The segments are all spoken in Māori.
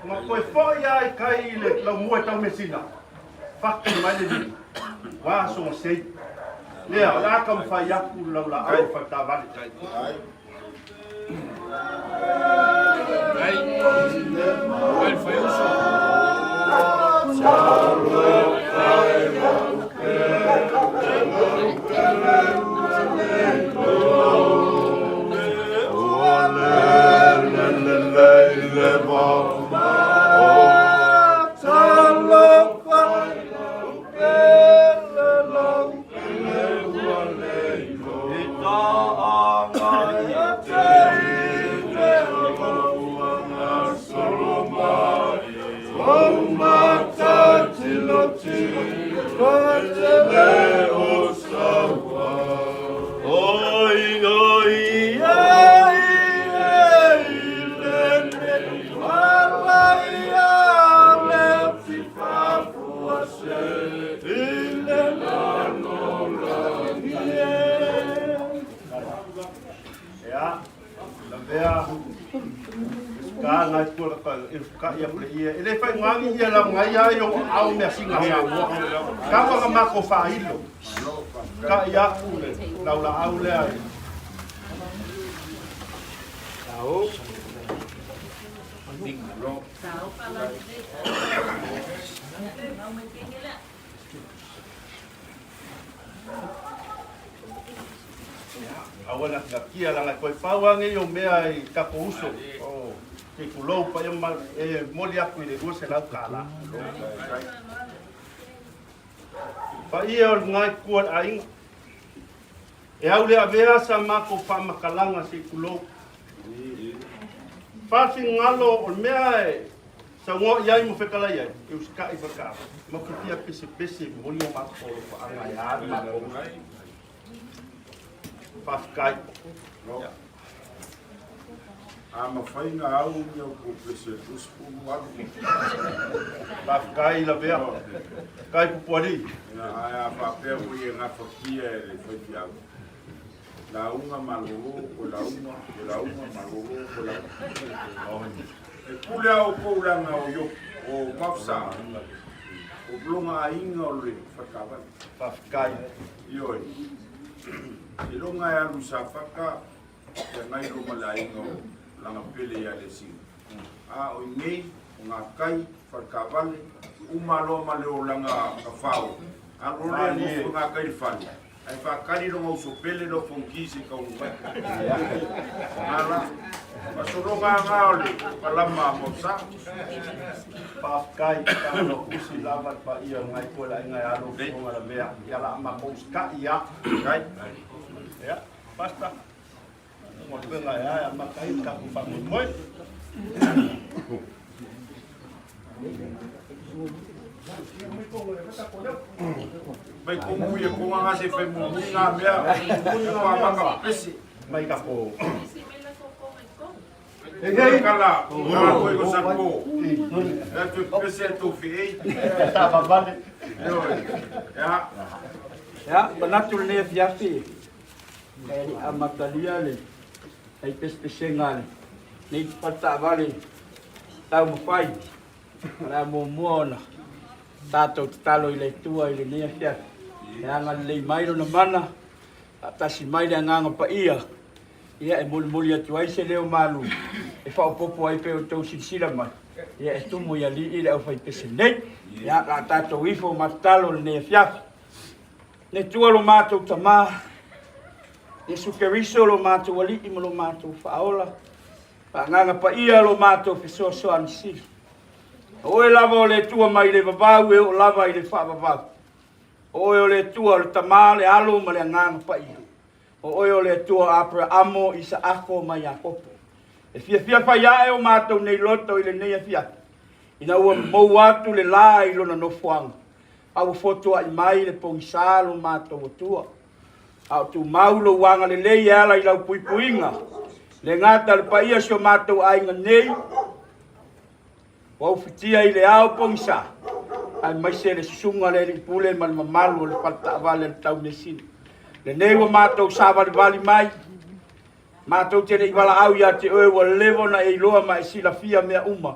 ma koe foi ai kai le la mua tau mesina fakki mai le ni wa so sei le la kam fa yaku la la ai fa ta vale ai foi uso ele fai ngangi ia la ngai ai o au me singa ia ka pa ma ko fa ilo ka ia kule la au le ai tao tao pala awana ka kia la ko pauangi o mea I ka uso ke kulo pa yung moli aku ile go se la kala pa ia ngai kuat aing au le avea sa mako fa makalanga si kulo fa ngalo o mea sa ngo ia mo fekala ia eu ska I faka mo kia pese moli o mako pa anga ia mako fa kai ama faina au meu ko pese uspu wal la kai la vea kai pupoli ya pa pe u ye na fokia le fokia la unga maluru ko la unga maluru ko la e pula o ko la na o yo o mafsa o blonga inga o le fakava fa kai yo e longa ya lusa faka ya ngai ko malainga langa pele ya le sing a o nei nga kai fakavale umalo male o langa kafao a role mo nga kai fali ai fa kali lo mo so pele lo fonkisi ka un ala pa solo nga ole palama mo sa pa kai ka no usi lava pa ia ngai ko la ngai alo ko la vea ya la ma ko ska ia kai ya basta mo venga ya ma kai ka fa mo Bai como ia com a se foi muito na minha muito a manga pese mai ka po e kala na foi com saco é tu pese tu fei tá vale ya banatul ne fiafi ai amakalia le ai pespesengal nei pata vale tau mo fai ra mo mona tato talo ile tua ile ne fia ya ngal le mai no mana atasi mai le nganga pa ia e mul atu ai se leo malu e fa popo ai pe o tau sila mai ia e tumo ia li ile au fai pesene ya tato wifo matalo ne fia ne tua lo mato tama Yesu Keriso lo mato wali I lo mato faola pa nganga pa ia lo mato fiso so ansi o e lava o le tua mai le babau e o lava I le fa babau o le tua le tamale alo ma le nganga pa ia o le tua apra amo isa ako mai akopo e fia fa ia e o mato nei loto I le nei fia ina ua mo atu le la I lona no fuanga au foto ai mai le ponsa lo mato tua au tu maulo wanga le lei ala I lau puipuinga le ngata le paia sio mato ai nei wau fitia I le au ponsa ai mai se le sunga le pule mal mamalu le falta vale le tau mesini le nei wa mato sava le vali mai mato te nei wala au ya te oe wa levo na e loa mai sila fia mea uma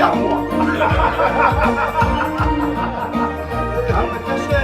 ia mua. Ame tese.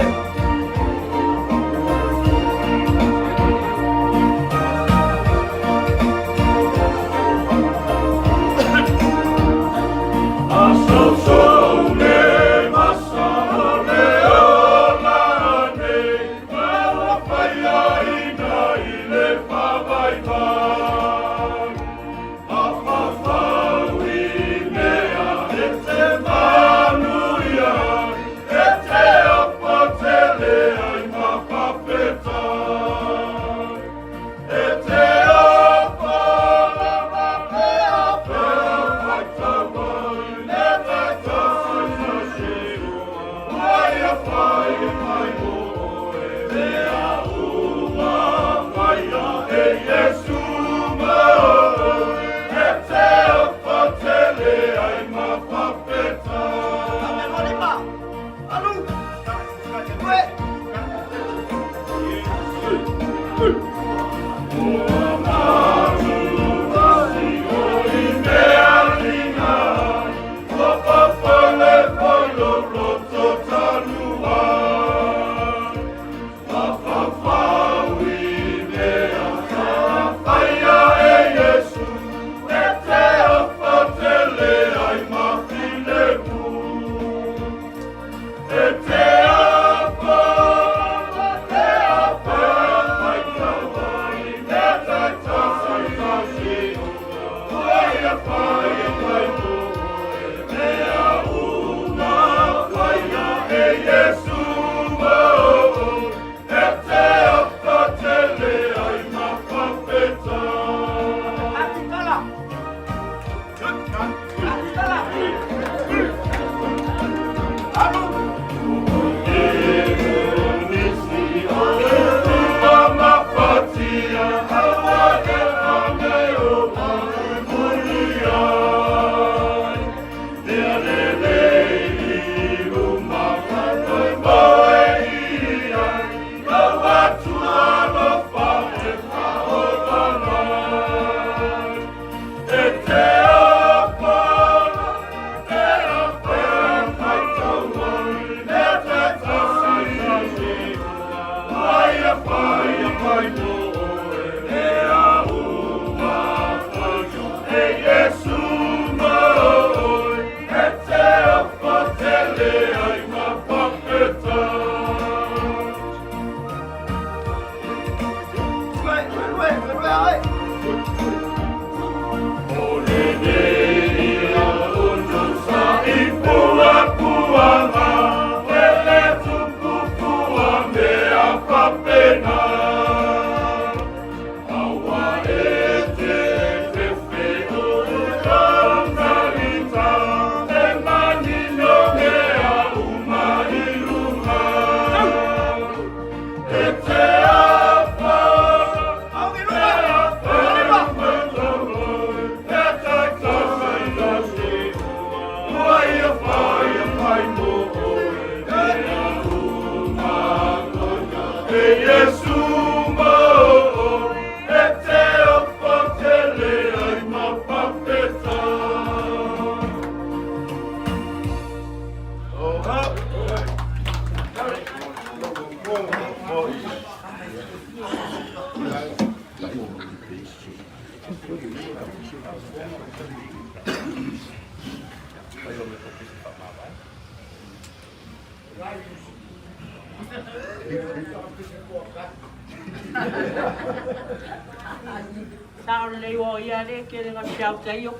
Sao lấy vô ia đấy kia nó treo cháy vô.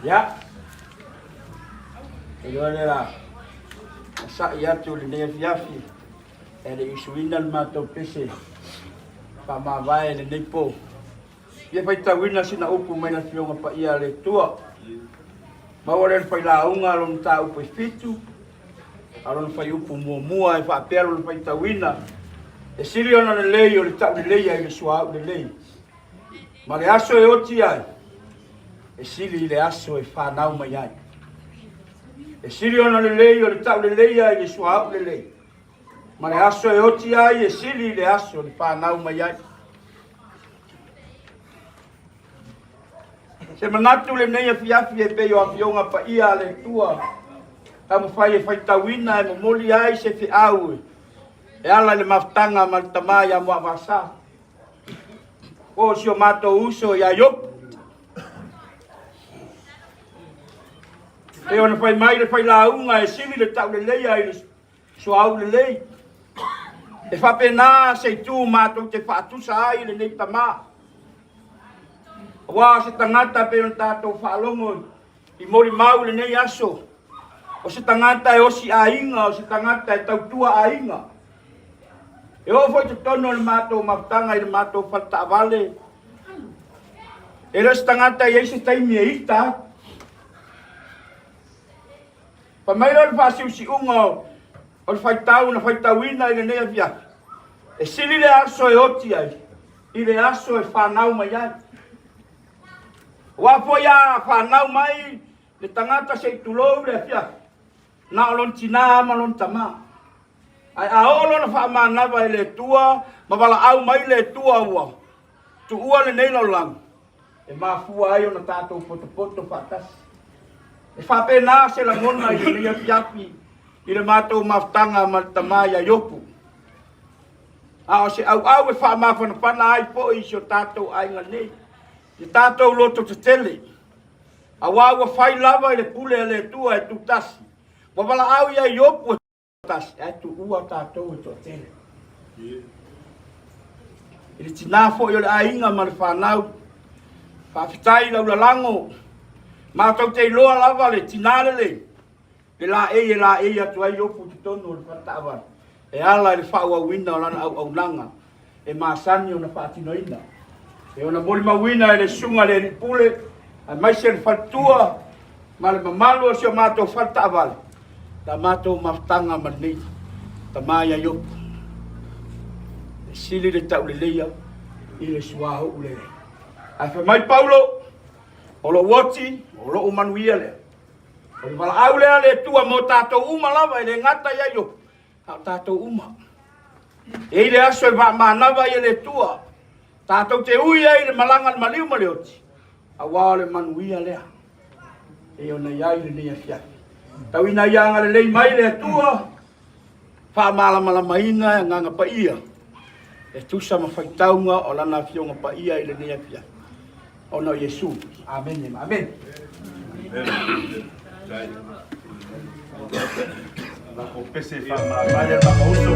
Ya. Itu adalah Sa'yatul Nefiafi. Ada isuinan mato pese. Pamavai le nepo. Ia pai tawina sina upu mai na fionga pa ia le tua. Mawaren pai launga lon ta upu fitu. Alon pai upu mua e fa pelo lon pai tawina. E siri ona le lei o le tau le lei ai le sua le lei. Ma le aso e oti ai. E siri le aso e whanau mai ai. E siri ona le lei o le tau le lei ai le sua le lei. Ma le aso e oti ai e siri le aso le whanau mai ai. Se manatu le nei afiafi e peo afionga pa ia le tua. Tamu fai e faitawina e momoli ai se fi au. E ala le maftanga ma le tamaya mo avasa. O si o mato uso ia yopu. E ona fai mai le fai launga e sili le tau le leia i le suau le lei. E whapena se tu mātou te whaatusa ai le nei tamā. Wā se tangata pe on tātou whaalongo i mori mau le nei aso. O se tangata e osi a inga, o se tangata e tautua a inga. E o foi te tono le mātou maftanga i le mātou whata avale. E le se tangata i eise taimi e ita. Pa mai lo le whaasiu si unga o le whaitau na whaitauina i le nei avia. E sili le aso e oti ai. I le aso e whanau mai ai. Wa foi a whanau mai le tangata se tulou le avia. Na olon tina malon tama. Ai a olo na whaamanawa i le tua. Ma wala au mai le tua ua. Tu ua le nei laulang. E mafua ai o na tātou poto whaatasi. E whapena se la ngona i le afiafi. I le mātou maftanga ma le tamaya yopu. A o se au e whaamawhanapana ai po i si o tātou ainga nei. I tātou loto te tele. A wāua whai lava i le pule e le tua e tu tasi. Wa wala au ia yopu e tu tasi. E tu ua tātou e tu tele. I le tinafo i o le ainga ma le whanau. Whawhitai lau la lango. Mātou te loa lava le tinare le. E la e atu ai opu te tonu o le whatawa. E ala le whaua wina o lana au nanga. E maasani o na whaatinoina. E ona mori mawina e le sunga le ripule. A mai se le whatua. Ma le mamalu o sio mātou whatawa. Ta mātou maftanga ma nei. Ta maia yopu. E sili le tau le leia. I le suaho ule. Ai wha mai Paulo. O lo woti, o lo umanuia le. O le wala au lea le tua mo tātou uma lava, e le ngata ia yo. Hau tātou uma. E le aso e wa manawa ia le tua. Tātou te uia i le malanga le maliu maleoti. A wā le manuia lea. E o na iai le nea fiafi. Tau ina ianga le lei mai le tua. Wha malamala maina e nganga pa ia. E tusa ma whaitaunga o lana fionga pa ia i le nea fiafi. O no Yesu. Amen. Amen. La kopese fa ma vaya ma uso.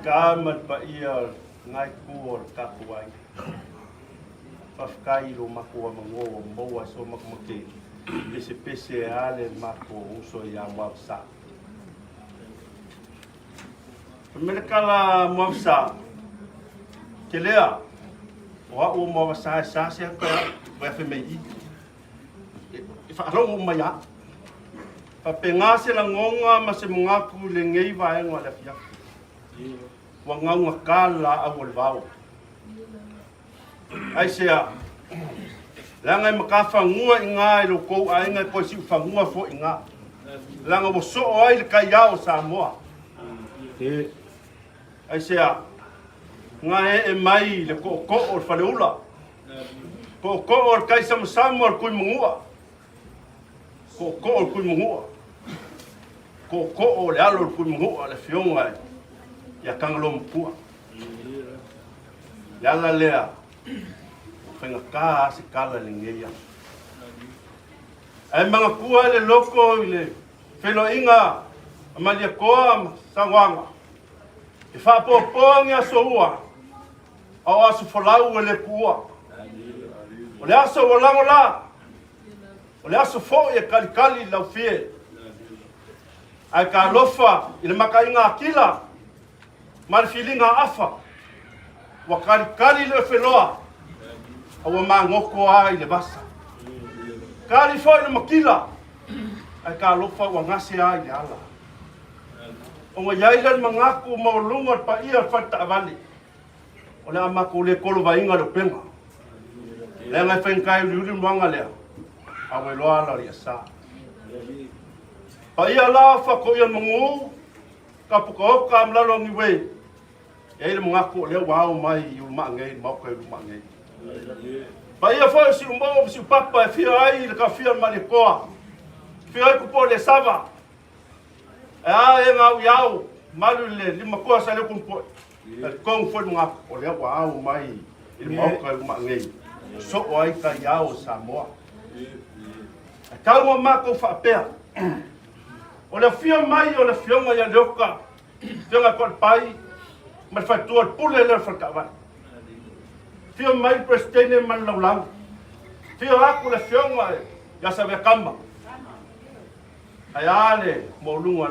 Kamat pa iya ngai kuor kakuai. Pafkai lo makua mango mboa so makmake. Ese pese ale mako uso ya wapsa. Pemilkala wapsa. Kelea. Wa o mo sa se ko wa FMI. Ifa ro mo ya. Pa pengase la ngonga masemungaku le ngei va ngwa la fia. Wanganga kala awal vau. Ai sea. Langa makafa ngua inga lo ko ainga ko si fangua fo inga. Langa bo so ai ka yao Samoa. Ai sea. Nga mai le ko o faleula. Ko o kai Samoa kui mungua. Ko o kui mungua. ko o le alo ku mo le fionga ya kangalo mpua ya la lea fenga ka se kala lingeia ai manga kua le loko ile felo inga amalia koa sangwanga e fa poponga soua au asu folau le kua o le aso wolangola o le aso fo e kalikali lau fie ai ka lofa ile makainga akila mal filinga afa wa kalikali le feloa au mangoko ai le basa kali fo ile makila ai ka lofa wa ngase ai le ala o nga yailan mangaku maulunga pa ia fata avali o le amako le kolo vainga le penga le ngai fenkai luri mwanga le awe loa la ria sa pa ia la fa ko ia mungu ka puko ka mlalo ni we e le mangaku le wao mai yu mangai mau ko yu mangai pa ia fa si umbo si papa fi ai le ka fi mali koa fi ai ku po le sava e ngau yau malu le lima koa sa le kumpo kong fo nga o le wao mai il mau ko yu mangai so ai ka yao Samoa kalmo mako fa pea o le fio mai o le fio mai loka fio ko pai ma fa tu pule le fa ka va fio mai prestene man laulang fio aku le fio mai ya sa ve kama ayale mo lunga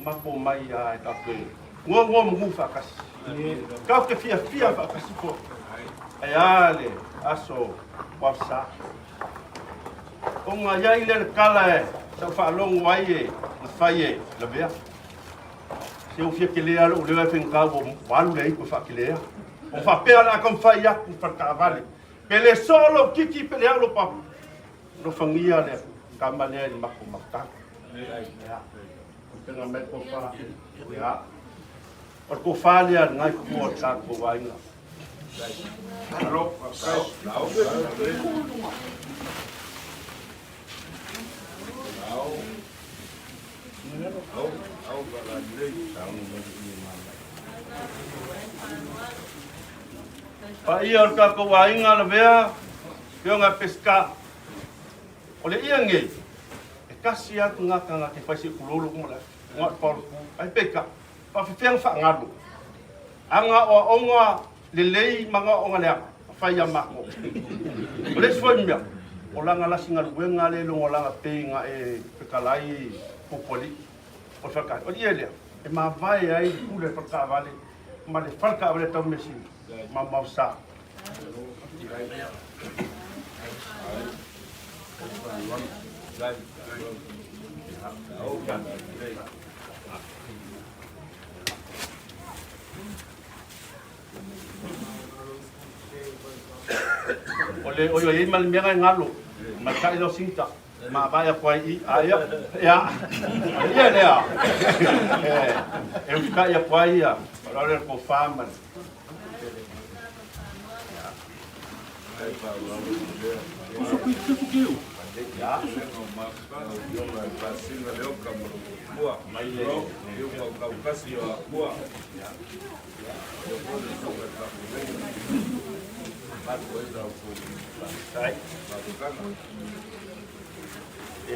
mako mai ai ka pe ngo mu fa kas ka ke fia fa kas ko ayale aso wasa onga yai le kala sa fa long wai na faye la bea se o fia kele alo le fa nga bo walu le ko fa kele o fa pe ala kom fa ya ku fa ka vale pele solo kiki pele alo pa no fangia le kamale ni mako makta ya tenga me ko fa ya o ko fa le ngai ko ta ko wai nga alo pa ia ka ko wainga la vea pio nga pesca o le ia nge e kasi atu nga ka ke fasi kululu mo la nga por ai peka pa fiang fa ngadu anga o onga le lei manga onga le fa ia mako o le foi mia o langa la singa luenga le lo langa penga e pekalai popoli o fa ka o ia le e ma vai ai pule fa ka vale ma le fa ka vale tom mesi ma mausa ole o yo mal mega ngalo ma kai lo sinta ma vai a kwai i aya ya ya le a e kai a kwai ya para le ko fama ya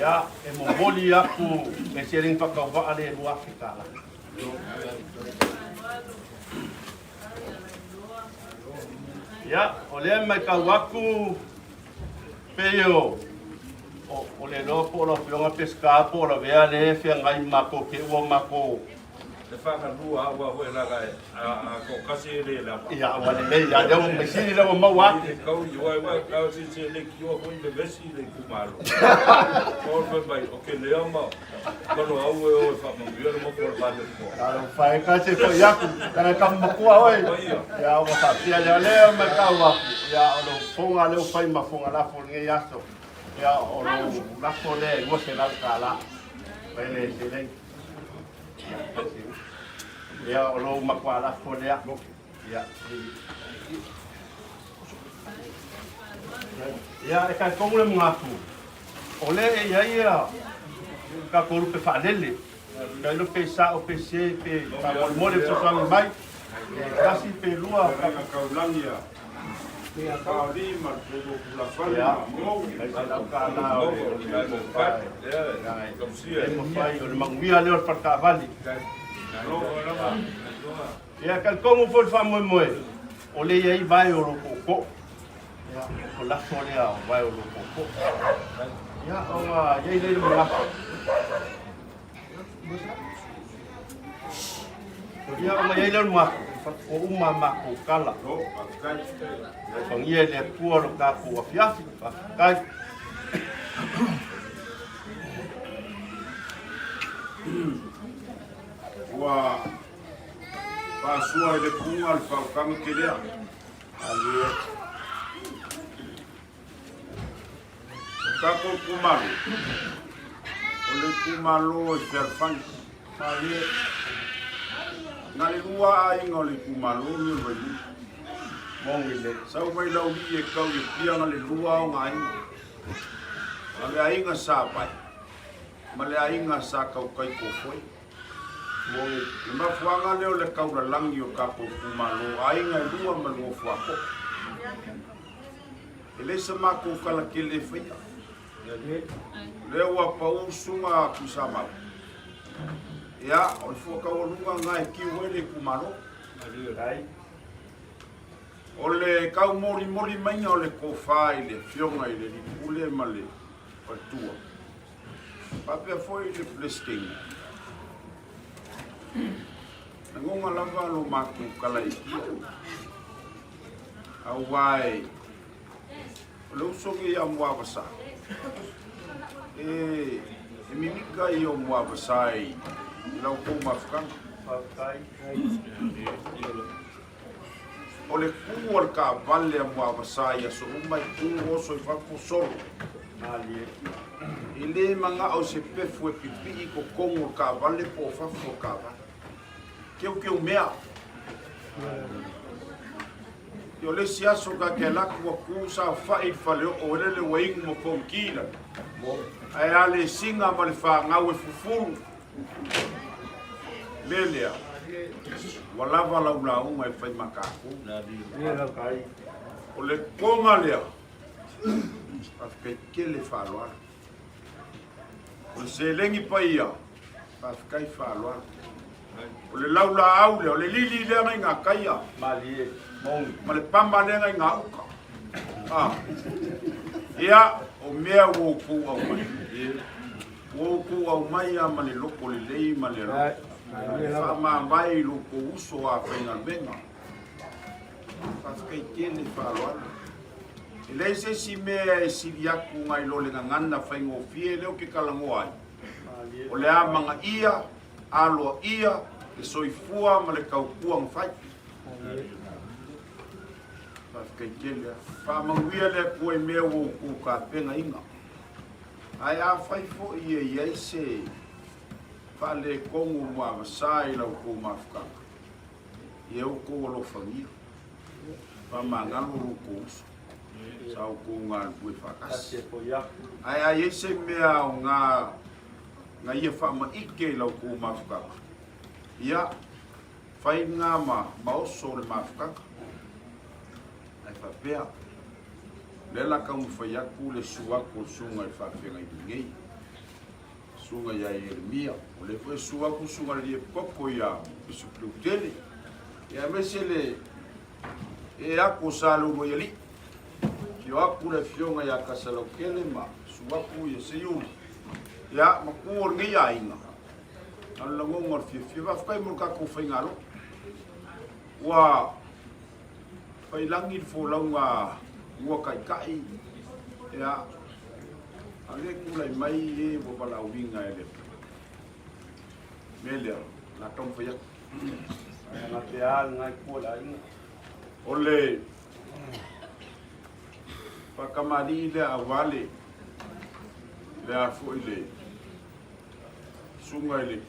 ya e mo boli aku e sering pakau va ale lu Afrika la ya ole mai ka waku peo o le lo po lo fionga pesca po lo vea le fia ngai mako ke o mako le fa ka lua wa ho la ga a ko kasi le la ya wa le ya de un mesini le mo wa ka u yo wa ka si se le ki o ko le vesi le ku malo ko pe bai o ke le ama ko no au o fa mo yo mo ko ba le ko claro fa ka se ko ya ku kana ka mo ku oi ya o fa tia le ma ka wa ya o lo fonga le o fa ma fonga la fonga ya so ya o lo la fole go se la kala pele se le ya o lo makwala fole ya ya e ka ko le ngafu ole e ya ka ko pe fa lele ka lo pe sa o pe se pe pa mo le so sa mai kasi pe lua ka kaulangi ya ka ri ma ko la fala mo ka na o mo fai o manguia le o fa vali ya ka como for fa mo mo o le ia vai o ko ya o la fole a vai o ko ya o ya ile le mo ya o ya ile mo o uma ma ko kala o ia le tua lo ka ko fiafi kai wa pasua ile kunga al fa kama kelea ali ka ko kumalo ole kumalo serfan ali ngali lua ai ngoli kumalo ni vali mong ile sau mai lau ni e kau ye pia ngali lua o ngai ale ai nga sa pai male ai nga sa kau kai ko foi mong ma fuanga leo le kau la langi o ka ko kumalo ai nga lua ma lo fua ko ele se ma ko kala kele foi leo wa pau sunga kusama ya o fo ka o lunga ngai ki wele kumalo ai ole kau mori mori mai ole ko fai le fionga ile di pule male patua pape foi le plastic ngonga lava lo maku kala iki au vai lo sogi ya mwa basa e mimika yo mwa basai lau ko mafkan ole kuor ka vale mwa basai so mai ku so fa ko solo ali ile manga o se pe fue pipi ko kongo ka vale po fa fo ka va que o mea yo le sia so ka ke la ko ku sa fa i fa le o le wing mo fonkila ai ale singa ma le fa nga we fufuru Lelia, wala wala ula uma e fai makaku. O le konga lea, pafkai ke le whaloa. O le se lengi paia, pafkai whaloa. O le laula au lea, o le lili lea ngai ngā kaia. mali mongi Ma le pamba lea ngai ngā uka. Ia, o mea woku au mai. Woku au mai a ma le loko le lei ma le loko. Fama vai loko uso a whainga benga. Pafkai kene whaloana. E lei se si mea e siri aku ngai lo le ngana whaingo fie leo ke kalango ai. O le amanga ia, aloa ia, e soifua ma le kaupua ngwhai. Pafkai kene. Whamanguia le kua e mea woku ka penga inga. Ai a whai fo ia iai se fale kongo mua masai lau ko mafukanga. Iau ko alo whangia. Pamangalo ruko uso. Sau ko ngā pui whakasi. ase ko ya Ai e se mea o ngā ia whama ike lau ko mafukanga. Ia, whai ngā maoso le mafukanga. Ai whapea. Lela ka mwhai aku le suako sunga i whawhenga i ngei. Sunga ia Jeremia. O le fwe suako sunga li e poko ia Bisu Pleutele. Ia mese le e ako salo mo yali. Ki o aku le fionga ia kasalokele ma suako ia se yuri. Ia makuor ngei a inga. Ano langongor fie whawhai mo kako whaingaro. Wa whailangi wholaunga ua kai ya ale kula mai e bo bala winga ele melia na tom fa ya na te a ngai ko la ina ole pa kamari le avale le afu ile sunga ile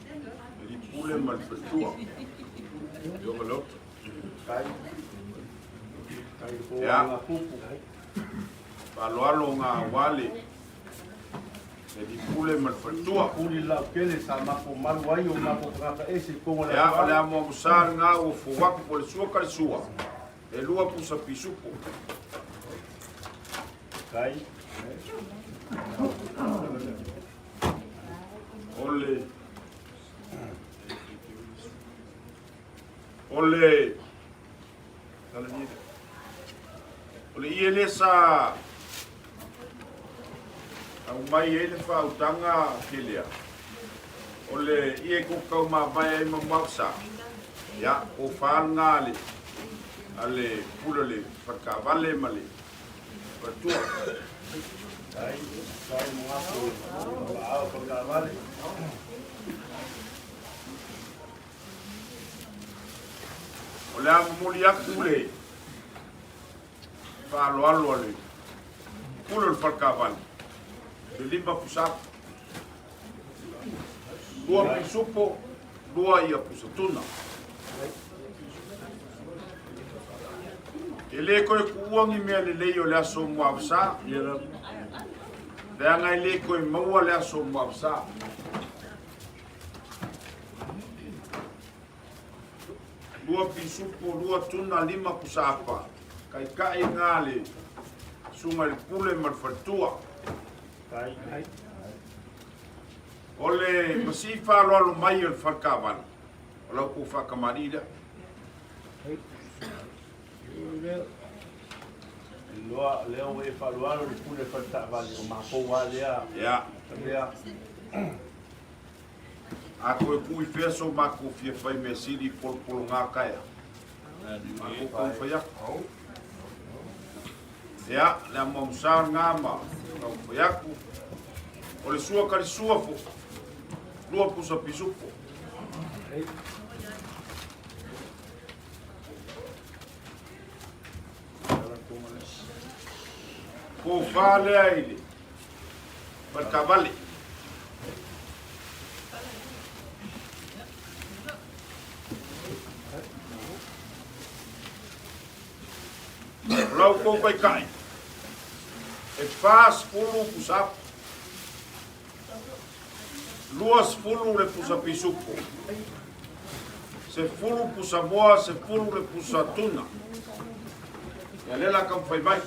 li pule mal fatua yo malo kai ko Ya. na kupu Palo ngā wale e di pule mal fatua Uli la kele sa mako malu ai o mako ngaka ese kongo ya ole amo musar nga o fuwa po le sua kal sua e lua pusa pisupo Kai. Ole iele sa au mai ele fa utanga kilia. Ole ie ko kau ma vai ai mamausa. Ya o fa ngale. Ale pulale fa vale male. Patua. Kai mo ako ao pagkawali. Ole a muli aku le. Fa alo le. Pulo il falcavali. De limba pusap. Dua pisupo, dua ia pusatuna. Ele koe kuangi mea le leo le aso muavsa. Leanga ele koe maua le aso muavsa. Dua pisupo, dua tuna, lima kusapa. Kai ngale. Sunga le pule malfatua. Kai. Ole masifa lo mai il falcavan. Ola ku fa kamarida. Leo e faluaro le pule faltavali o mako walea. Ya. Lea. Ako e kui feso mako fie fai me siri pol ngā kaya. Mako kau fai aku. Ya, le amo msar ngā ma. Kau fai aku. Ole sua kari sua fo. Lua pusa pisupo. Ko fale aile. Perkavali. Lau ko kai. E faz pulu pusap. Luas fulu le pusa pisupo. Se fulu pusa boa, se fulu le pusa tuna. Ya lela kam fai mai.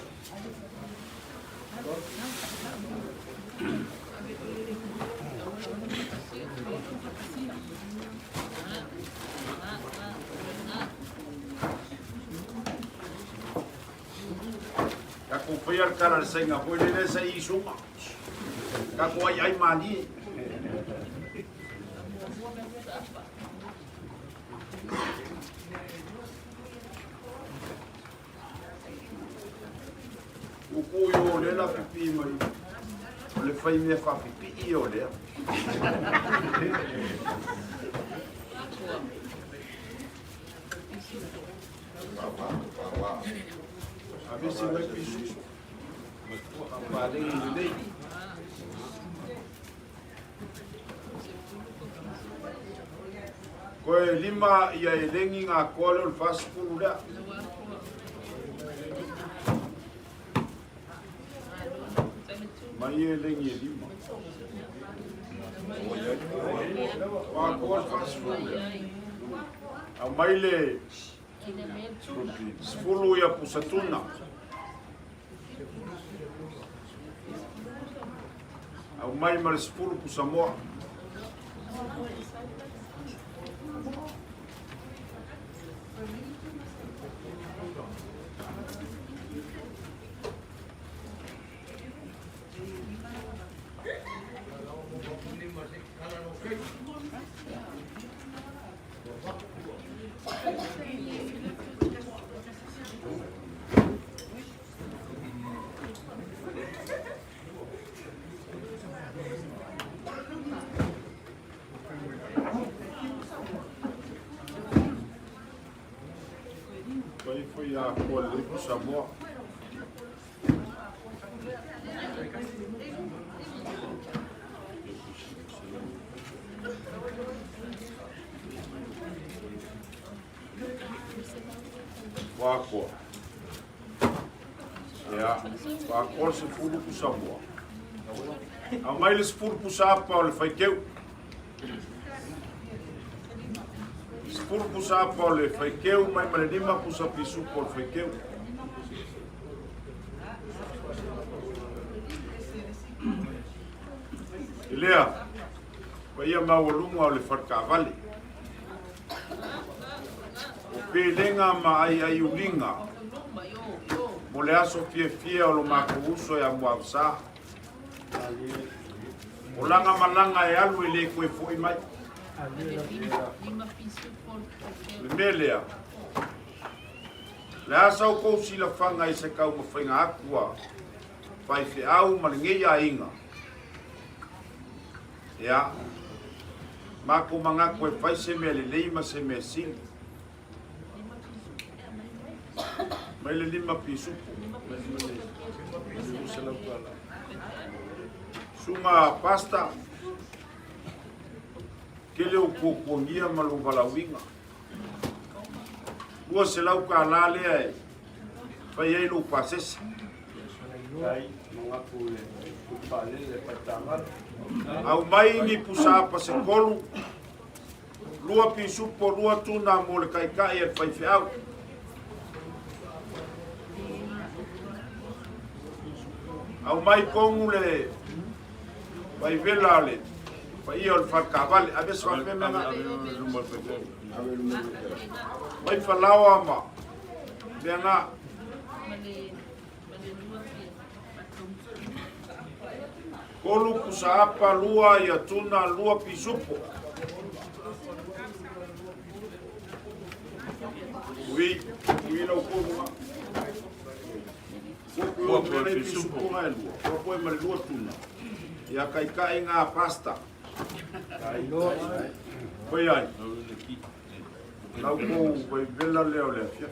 Ya ko fai ar cara le senga foi le se isuma. Ka ko ai mani. O cuio le la pipi mai. Le fai me fa pipi io le. Avesse mai pisu. Vale lei. Koe lima ia e lengi ngā kole o le whasipuru lea. Mai e lengi e lima. Wā kole whasipuru lea. Au mai le sipulu ia pusatuna. Au mai ma le sipulu pusamoa. Foi a colher pro sabor. Wako. Ya, wako se fulu pro sabor. Au mai le sepuluh pusapa o le faikeu. Sepuluh pusapa o le faikeu mai ma le 5 pusapisu o le faikeu. Lea, pa ia maualunga o le whakawale. O pelenga ma ai ulinga. Mo le aso fia o lo mako uso e a muavsa. O langa malanga e alu e le koe foi mai. Le melea. Le asa o kou sila whanga i se kau mawhainga akua. Pai fe au ma le ngeia inga. Ya, mako manga koe whai se mea le leima se mea sili. Mai le 5 pisupu. Sunga pasta. Kele o kukuangia malu walawinga. Ua se lau ka lalea e. Whai eilu pasesi. Kai, mga kule. Kupale le patangal. Au mai ni pusapa se kolu. Lua pisupo, lua tuna mo le kaikai e whai whiau. Au mai kongu le vai vela le vai ia o whakawale a beso a memanga vai whalawa ma leanga kolu kusaapa lua ia tuna lua pisupo ui no kongu Kua pere pisupo ngai lua. Kua poe mare lua tuna. Ia kai ngā pasta. Koe ai. Lau kou vai vela leo lea fia.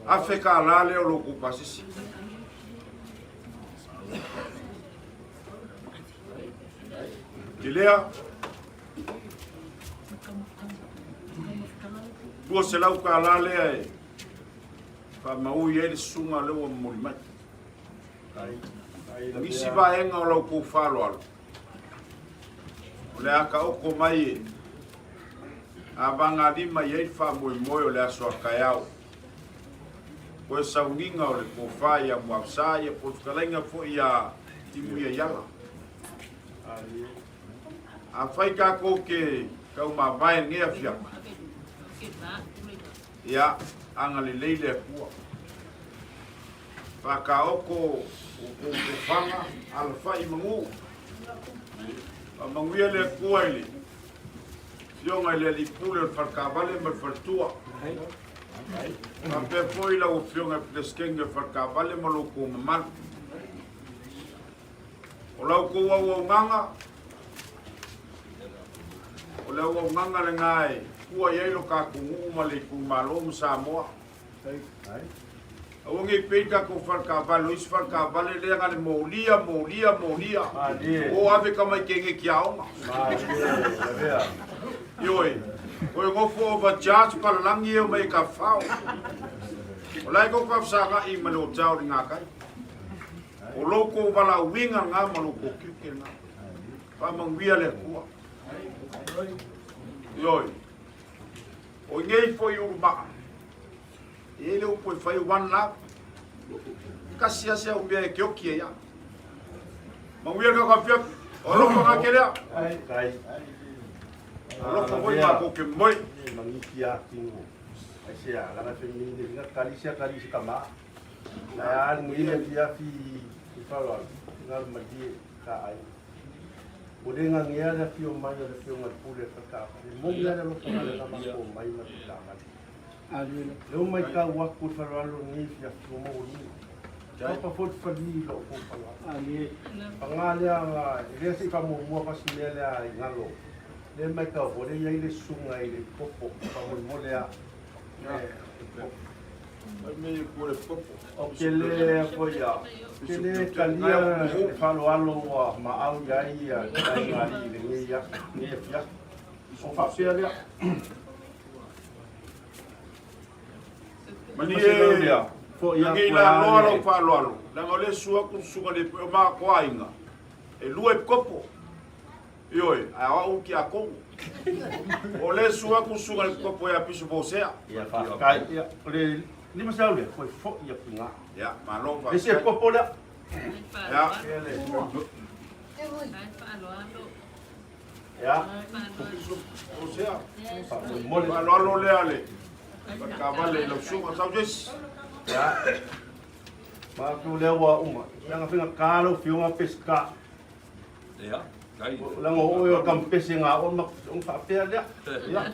Afe ka la leo loko pasisi. Kilea. Tua se lau ka lalea e wha maui e le sunga lewa mori mai. Nisi vaenga o lau kou whalo alo. O le aka oko mai e. A vanga lima i ei wha moi moi o le aso a kai au. Koe saunginga o le kou whai a muavsai e po tukalainga fo i a timu i a yala. A whai ka kou ke kau ma vai ngea fiaka. Ia anga le leile kua. Whaka oko o whanga ala whai mangu. A manguia le kua ili. Fionga ile li pule o whakawale ma whartua. Ma pe foi la o fionga pleskenge whakawale ma loko mamanu. O lau kua ua nganga. O lau ua nganga le ngai. Kua ielo ka kungu ma le kumalo Samoa. Au ngi peika ko whakawale, is whakawale le ngale moulia. O ave ka mai kenge ki aonga. Ioi, koe ngofo overcharge palangi e mai ka whao. O lai ko whafsanga i male o tau ri ngā kai. O loko wala winga ngā maloko kike ngā. Whamangwia le kua. Ioi. O ngei foi o maa. Ele o foi fai one lap. Kasi ase o mea ke oki e ya. Mangwia ka fia. O loko ka kerea. Kai. O loko foi ma ko ke moi. Mangiki a kingo. Ai se a lana feminine nga kalisia kama. Na al ngile pia fi falo. Ngal madi ka ai. Udenga ngia na fio mai na fio ngat pule ka. Mo ngia na lo ka na ma ko mai na la ma. Lo mai ka wa ku falo ni fia fio mo ni. Ja pa fot fali lo ko falo. Ali pangale nga ile si ka mo mo pas mele ai ngalo. Le mai ka o le ile sunga ile popo pa mo le a. Me ko le popo. O kele apoia. Kele kalia falo alo wa ma au yai ya ngali le ngi ya ni fia. O fa fia le. Mani Maselo dia. Fo ia Ngi koe la ale. loa lo fa loa lo. Langa ole sua ku sunga le pe ma ko ainga. E lua e kopo. Ioi, a au ki a ko. Ole sua ku sunga le kopo ya pisu bosea. Ia whakakai. Ia, ole, ni maselo dia. Koe fo ia pinga. Ya, ma lo fa. Ese popo lea. Ya. Ia. Bosea. Mole. Ma lo lo le ale. Ka vale lo sunga sa jes. Ya. Ma tu lea wa uma. Langa finga kalo fiunga peska. Ja, kai. Langa oio kampesi ngā o mak on whapea lea. Ia.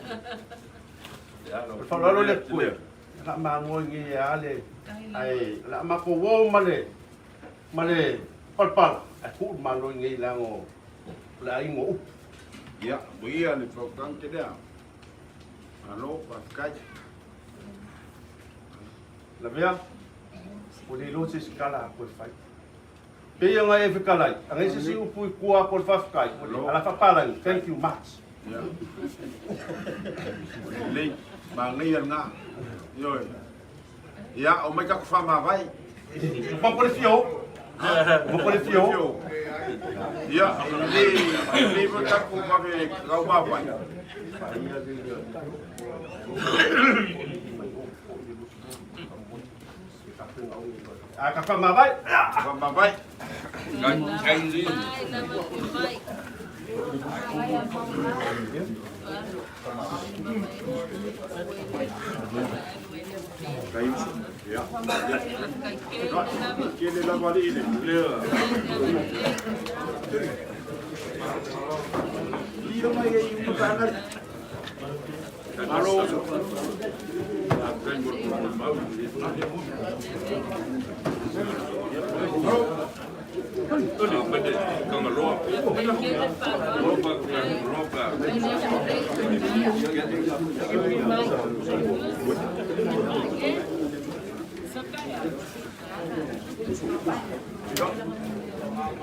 Ja, no. Whalalo le koe. Nga mangoi ngi e ale. Ai, la mako wau male. Male palpala. Ai ku maloi ngi lango. La ingo upu. Ya, buia le fokang ke dia. Alo, fa kai. La vea. O le lo se skala a koe whai. Pea ngai e whikalai. Angai se si upu i kua koe whawkai. Ala whapalangi. Thank you much. Ya. Le, ma ngai nga. Ioi. Ya, o mai ka fa ma vai. Mampo le fio. Mampo le fio. Ya, le va ta ku ma ve ka ma vai. A ka whamawai. Fa ma vai. Kai ri. Kai. Ya. Ke le la vali le. Le. Io mai e un tangal. Alo. Tuli pede kanga loa. Ropa.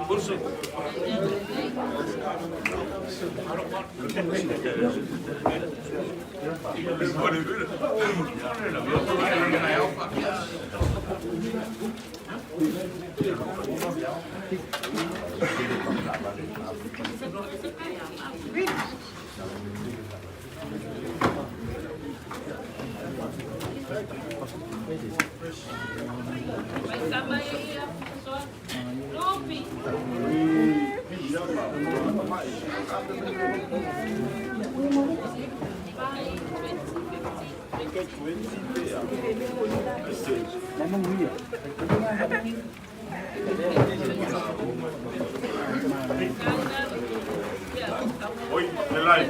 Kursi. Oi, le lai.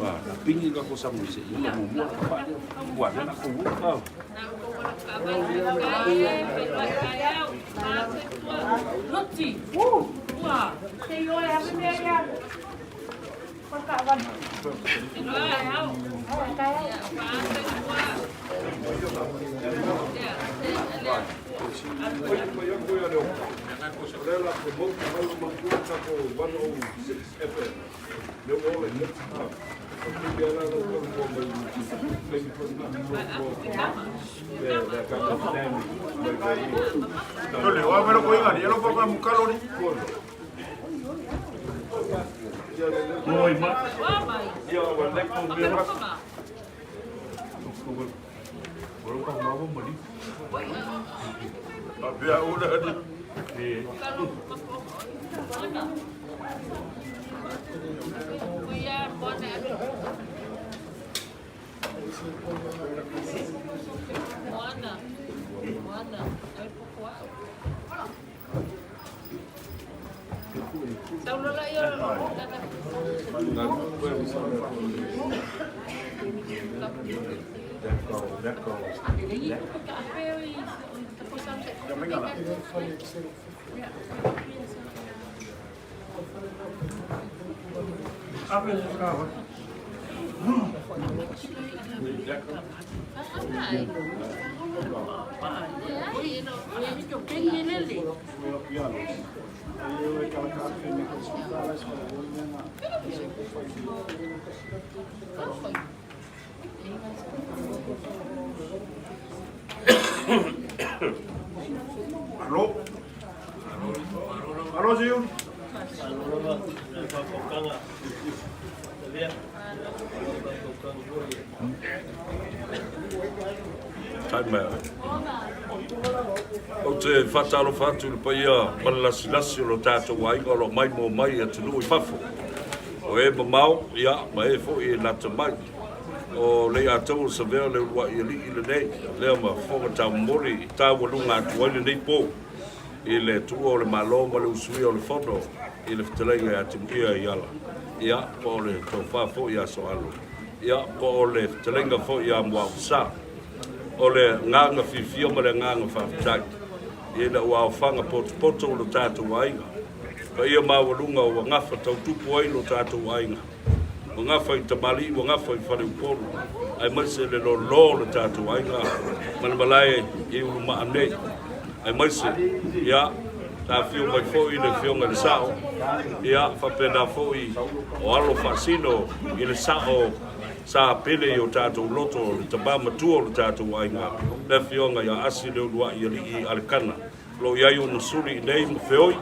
Wah, pingi ka ko sa mo si ilo mo mo pa. Buat na ko. Oh. Lutti! Wah! Thế rồi em bên đây nha. Con cạo gần. Dole, wa mero ko inga, yelo pa mu kalori. Moi ma. Wah, mày. Ia wa lek ko Apa bera. kau? Baru ka mau mo di. Abia udah di. Kalau mana? Biar bonek ada. Mana? Mana? Air kuat. Tahu lah ya. Alo. Alo Ziu. Taimea. O te whatalo whatu le paia malalasi o lo tātou waiga o lo mai mo mai a tunu i whafo. O e mamau, ia, ma e fo i nata mai. O le a tau sa vea le ua i li i le nei, lea ma whonga tau mori i tau walunga atu ai le nei pō. I le tua o le malo ma le usui o le whono, i le whatelenga a timuia i ala. Ia, po o le tau whafo i aso alo. Ia, po o le whatelenga fo i a mua usa. O le nganga whiwhia ma le nganga whawhitai. I na ua o whanga poto o lo tātou ainga. Pa ia mawalunga o ngafa tau tupu ai lo tātou ainga. O ngafa i tamali, o ngafa i whare upolu. Ai maise le lo le tātou ainga. Mana malai i ulu maa nei. Ai maise, ia, tā whio mai fōi le whionga le sao. Ia, whapena fōi o alo whasino i le sao sa pele o tātou loto, le taba matua o le tātou ainga. Le whionga ia asi leo lua i ali i alikana. Lo iai o nasuri i nei mwheoi.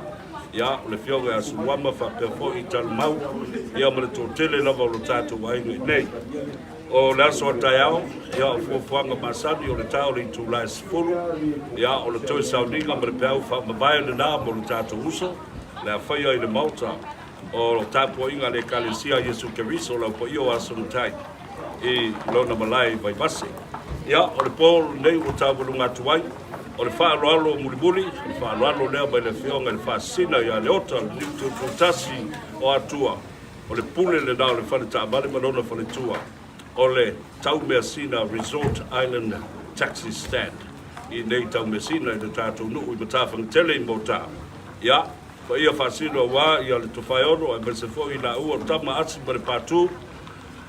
Ia, le whionga ia suwama whapea fōi i tala mau. Ia, ma le tōtele lava o le tātou ainga i nei. O le aso atai ao, ia o fuafuanga masani o le tau le itu lai sifuru. Ia, o le toi sauninga ma le peau whamawai le nā mo le tātou uso. Le a whaia i le mauta. O tāpua inga le kalesia Yesu Keriso lau po io aso mutai. I lona malai vai vase. Ia, o le pōlu nei o tāwalunga tuai. O le whaaloalo mulimuli, le whaaloalo lea mai le whionga le whaasina ia le ota, le niutu tasi o atua. O le pule le nao le whale tāmale manona whale tua. O le Tau Messina Resort Island Taxi Stand. I nei Tau Messina i le tātou nuu i matawhang tele i mōtā. Ia, pa ia whaasino wā ia le towhaiono e mese fo i nā ua tama ati ma le pātū.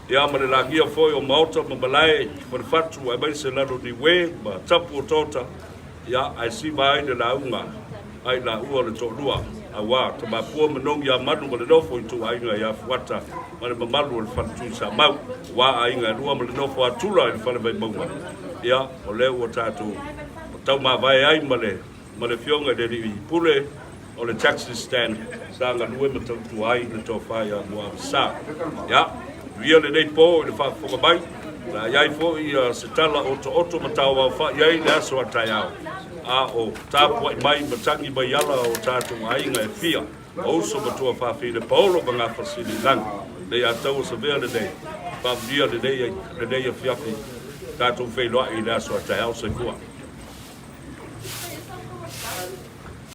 Ia ma le langia fo i o maota ma malai ma le whatu e mese lano ni we ma tapu o tōta. Ia, ai si mai le nā unga, ai nā ua le tōlua. A wā, ta mapua manong ia manu ma le nofo i tu ainga ia fuata. Ma le mamalu o le whanatu sa mau. Wā ainga lua ma le nofo atula i le whane vai maunga. Ia, o leo o tātou. O tau mā vai ai ma le whionga le ri pule o le taxi stand. Sa ngā nue ma tau tu ai le tō whai a mua sa. Ia, ria le nei pō i le whafonga mai. Na iai fo i se tala oto ma tau au wha. Iai le aso atai au. A o tāpua i mai matangi mai ala o tātou ainga e pia. O uso matua whawhine paolo ma ngā whasini langi. Nei a tau sa vea le nei. Whawhia le nei a whiafi. Tātou whailoa i le aso atai au se kua.